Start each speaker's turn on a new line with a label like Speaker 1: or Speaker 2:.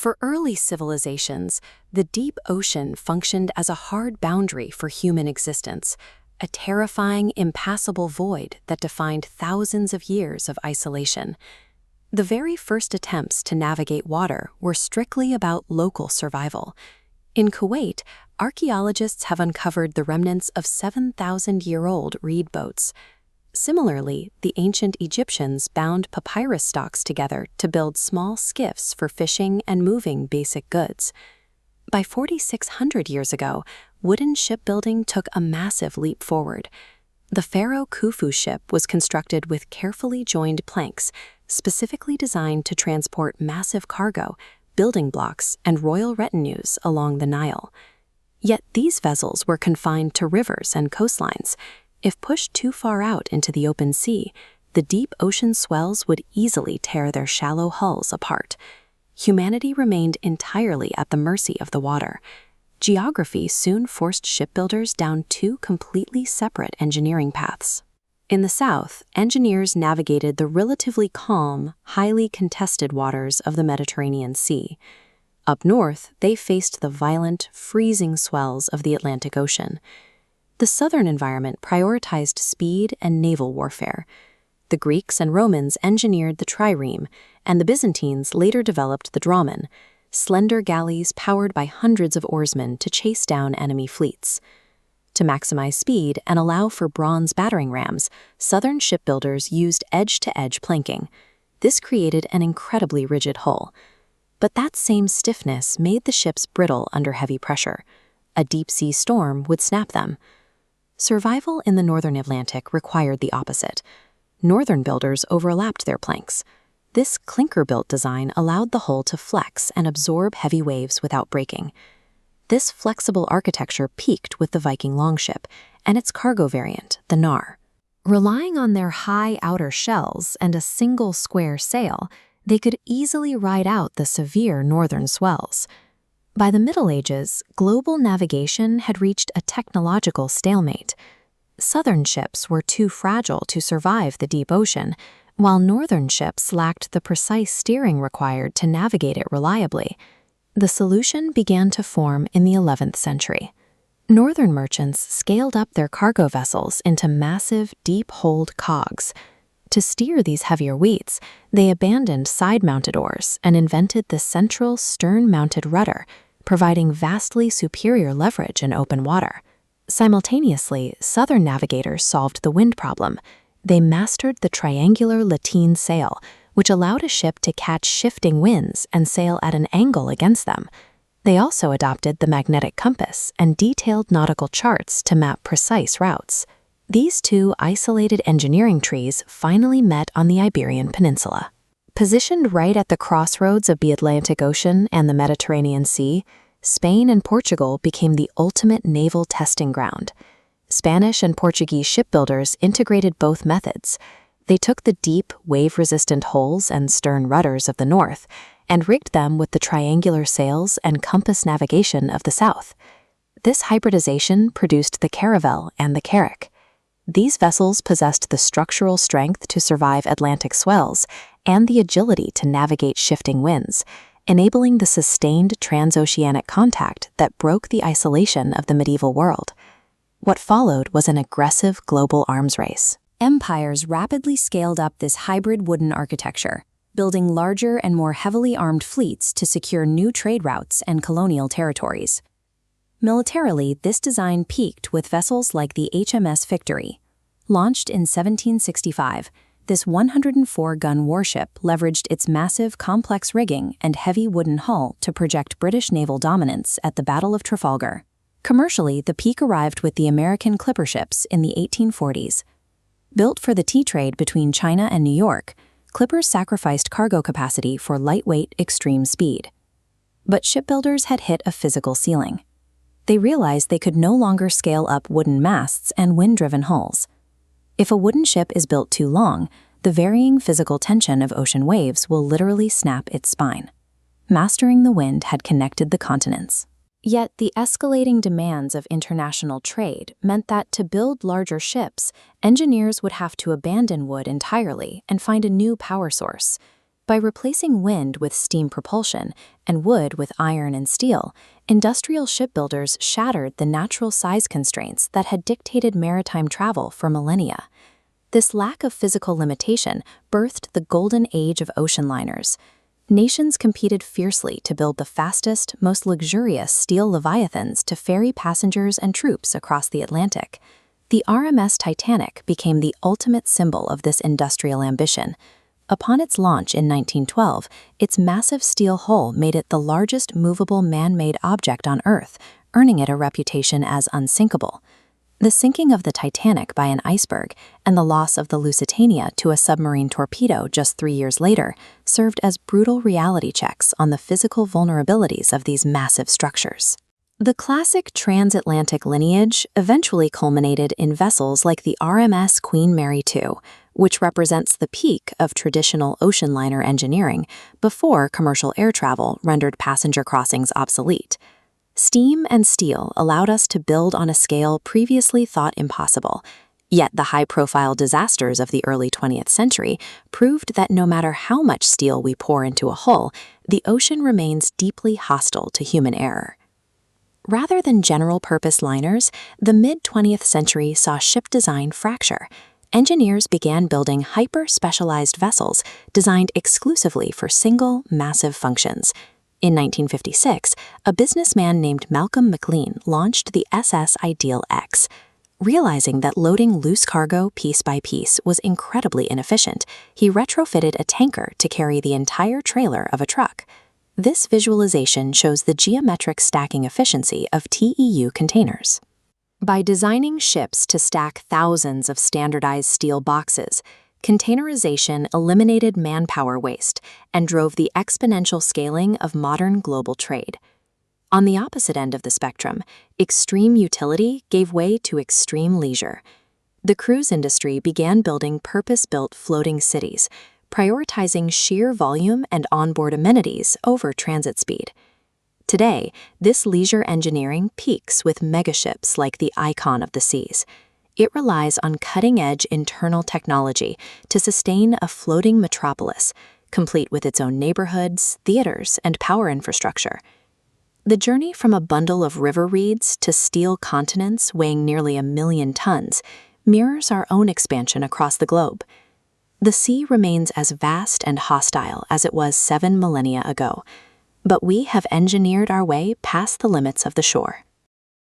Speaker 1: For early civilizations, the deep ocean functioned as a hard boundary for human existence, a terrifying, impassable void that defined thousands of years of isolation. The very first attempts to navigate water were strictly about local survival. In Kuwait, archaeologists have uncovered the remnants of 7,000-year-old reed boats. Similarly, the ancient Egyptians bound papyrus stalks together to build small skiffs for fishing and moving basic goods. By 4,600 years ago, wooden shipbuilding took a massive leap forward. The Pharaoh Khufu ship was constructed with carefully joined planks, specifically designed to transport massive cargo, building blocks, and royal retinues along the Nile. Yet these vessels were confined to rivers and coastlines. If pushed too far out into the open sea, the deep ocean swells would easily tear their shallow hulls apart. Humanity remained entirely at the mercy of the water. Geography soon forced shipbuilders down two completely separate engineering paths. In the south, engineers navigated the relatively calm, highly contested waters of the Mediterranean Sea. Up north, they faced the violent, freezing swells of the Atlantic Ocean. The southern environment prioritized speed and naval warfare. The Greeks and Romans engineered the trireme, and the Byzantines later developed the dromon, slender galleys powered by hundreds of oarsmen to chase down enemy fleets. To maximize speed and allow for bronze battering rams, southern shipbuilders used edge-to-edge planking. This created an incredibly rigid hull. But that same stiffness made the ships brittle under heavy pressure. A deep-sea storm would snap them. Survival in the northern Atlantic required the opposite. Northern builders overlapped their planks. This clinker-built design allowed the hull to flex and absorb heavy waves without breaking. This flexible architecture peaked with the Viking longship and its cargo variant, the Nar. Relying on their high outer shells and a single square sail, they could easily ride out the severe northern swells. By the Middle Ages, global navigation had reached a technological stalemate. Southern ships were too fragile to survive the deep ocean, while northern ships lacked the precise steering required to navigate it reliably. The solution began to form in the 11th century. Northern merchants scaled up their cargo vessels into massive, deep-holed cogs. To steer these heavier weights, they abandoned side-mounted oars and invented the central stern-mounted rudder, providing vastly superior leverage in open water. Simultaneously, southern navigators solved the wind problem. They mastered the triangular lateen sail, which allowed a ship to catch shifting winds and sail at an angle against them. They also adopted the magnetic compass and detailed nautical charts to map precise routes. These two isolated engineering trees finally met on the Iberian Peninsula. Positioned right at the crossroads of the Atlantic Ocean and the Mediterranean Sea, Spain and Portugal became the ultimate naval testing ground. Spanish and Portuguese shipbuilders integrated both methods. They took the deep, wave-resistant hulls and stern rudders of the north and rigged them with the triangular sails and compass navigation of the south. This hybridization produced the caravel and the carrack. These vessels possessed the structural strength to survive Atlantic swells and the agility to navigate shifting winds, enabling the sustained transoceanic contact that broke the isolation of the medieval world. What followed was an aggressive global arms race. Empires rapidly scaled up this hybrid wooden architecture, building larger and more heavily armed fleets to secure new trade routes and colonial territories. Militarily, this design peaked with vessels like the HMS Victory. Launched in 1765, this 104-gun warship leveraged its massive, complex rigging and heavy wooden hull to project British naval dominance at the Battle of Trafalgar. Commercially, the peak arrived with the American clipper ships in the 1840s. Built for the tea trade between China and New York, clippers sacrificed cargo capacity for lightweight, extreme speed. But shipbuilders had hit a physical ceiling. They realized they could no longer scale up wooden masts and wind-driven hulls. If a wooden ship is built too long, the varying physical tension of ocean waves will literally snap its spine. Mastering the wind had connected the continents. Yet the escalating demands of international trade meant that to build larger ships, engineers would have to abandon wood entirely and find a new power source. By replacing wind with steam propulsion and wood with iron and steel, industrial shipbuilders shattered the natural size constraints that had dictated maritime travel for millennia. This lack of physical limitation birthed the golden age of ocean liners. Nations competed fiercely to build the fastest, most luxurious steel leviathans to ferry passengers and troops across the Atlantic. The RMS Titanic became the ultimate symbol of this industrial ambition. Upon its launch in 1912, its massive steel hull made it the largest movable man-made object on Earth, earning it a reputation as unsinkable. The sinking of the Titanic by an iceberg and the loss of the Lusitania to a submarine torpedo just 3 years later served as brutal reality checks on the physical vulnerabilities of these massive structures. The classic transatlantic lineage eventually culminated in vessels like the RMS Queen Mary II, which represents the peak of traditional ocean liner engineering before commercial air travel rendered passenger crossings obsolete. Steam and steel allowed us to build on a scale previously thought impossible, yet the high-profile disasters of the early 20th century proved that no matter how much steel we pour into a hull, the ocean remains deeply hostile to human error. Rather than general-purpose liners, the mid-20th century saw ship design fracture. Engineers began building hyper-specialized vessels designed exclusively for single, massive functions. In 1956, a businessman named Malcolm McLean launched the SS Ideal X. Realizing that loading loose cargo piece by piece was incredibly inefficient, he retrofitted a tanker to carry the entire trailer of a truck. This visualization shows the geometric stacking efficiency of TEU containers. By designing ships to stack thousands of standardized steel boxes, containerization eliminated manpower waste and drove the exponential scaling of modern global trade. On the opposite end of the spectrum, extreme utility gave way to extreme leisure. The cruise industry began building purpose-built floating cities, prioritizing sheer volume and onboard amenities over transit speed. Today, this leisure engineering peaks with megaships like the Icon of the Seas. It relies on cutting-edge internal technology to sustain a floating metropolis, complete with its own neighborhoods, theaters, and power infrastructure. The journey from a bundle of river reeds to steel continents weighing nearly 1 million tons mirrors our own expansion across the globe. The sea remains as vast and hostile as it was 7 millennia ago, but we have engineered our way past the limits of the shore.